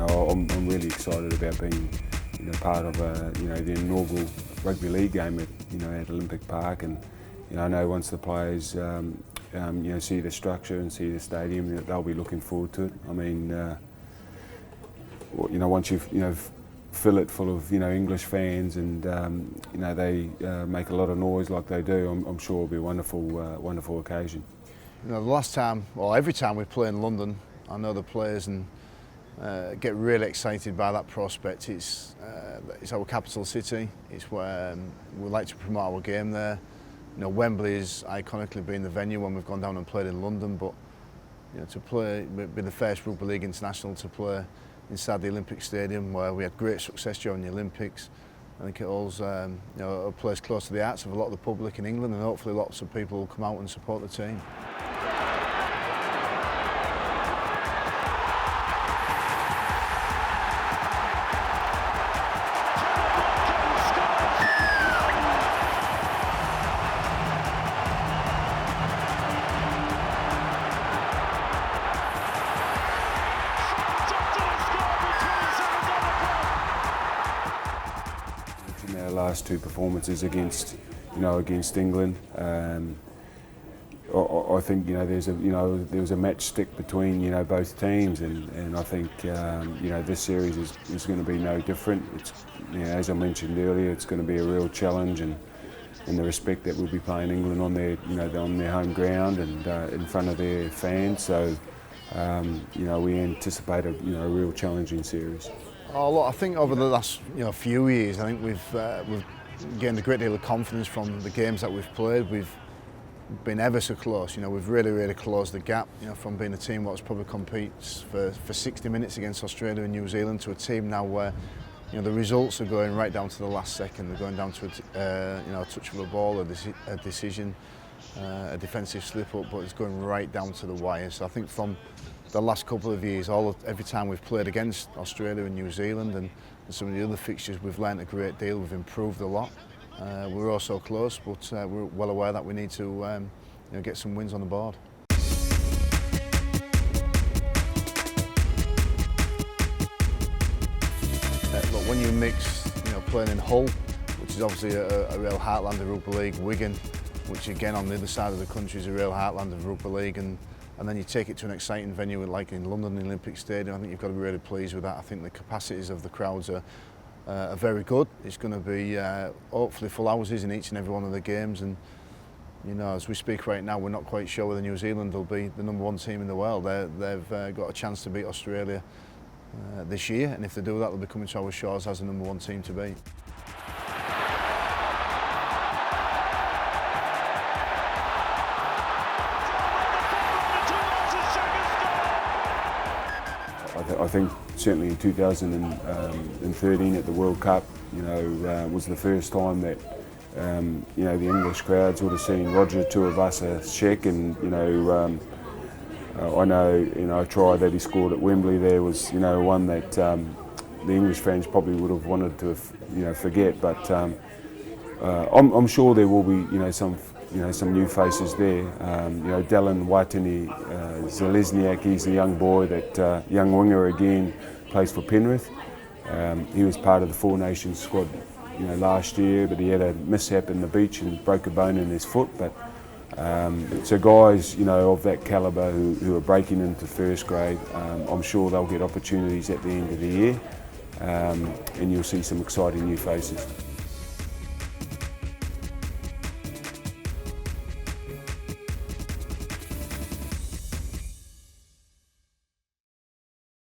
I'm really excited about being part of the inaugural rugby league game at Olympic Park, and I know once the players see the structure and see the stadium, they'll be looking forward to it. I mean, once you fill it full of English fans and they make a lot of noise like they do, I'm sure it'll be a wonderful occasion. The last time, or every time we play in London, I know the players and get really excited by that prospect. It's our capital city. It's where we like to promote our game there. Wembley has iconically been the venue when we've gone down and played in London, but to play, be the first Rugby League international to play inside the Olympic Stadium, where we had great success during the Olympics. I think it holds a place close to the hearts of a lot of the public in England, and hopefully lots of people will come out and support the team. Our last two performances against England, I think there was a matchstick between both teams, and I think this series is going to be no different. It's as I mentioned earlier, it's going to be a real challenge, and in the respect that we'll be playing England on their home ground and in front of their fans. So we anticipate a real challenging series. Oh, look, I think over the last few years, I think we've gained a great deal of confidence from the games that we've played. We've been ever so close. We've really closed the gap. From being a team that probably competes for 60 minutes against Australia and New Zealand to a team now where the results are going right down to the last second. They're going down to a touch of a ball, a decision, a defensive slip up, but it's going right down to the wire. So I think from the last couple of years, every time we've played against Australia and New Zealand and some of the other fixtures, we've learnt a great deal, we've improved a lot. We're all so close, but we're well aware that we need to get some wins on the board. Look, when you mix playing in Hull, which is obviously a real heartland of rugby league, Wigan, which again on the other side of the country is a real heartland of rugby league, and then you take it to an exciting venue like in London, the Olympic Stadium. I think you've got to be really pleased with that. I think the capacities of the crowds are very good. It's going to be hopefully full houses in each and every one of the games, and as we speak right now, we're not quite sure whether New Zealand will be the #1 team in the world. They've got a chance to beat Australia this year, and if they do that, they'll be coming to our shores as the #1 team to beat. I think certainly in 2013 at the World Cup, was the first time that the English crowds would have seen Roger Tuivasa-Sheck, and I know a try that he scored at Wembley there was one that the English fans probably would have wanted to forget, but I'm sure there will be some new faces there. Dallin Watene-Zelezniak, he's the young boy that young winger again, plays for Penrith. He was part of the Four Nations squad last year, but he had a mishap in the beach and broke a bone in his foot. But so guys of that calibre who are breaking into first grade, I'm sure they'll get opportunities at the end of the year, and you'll see some exciting new faces.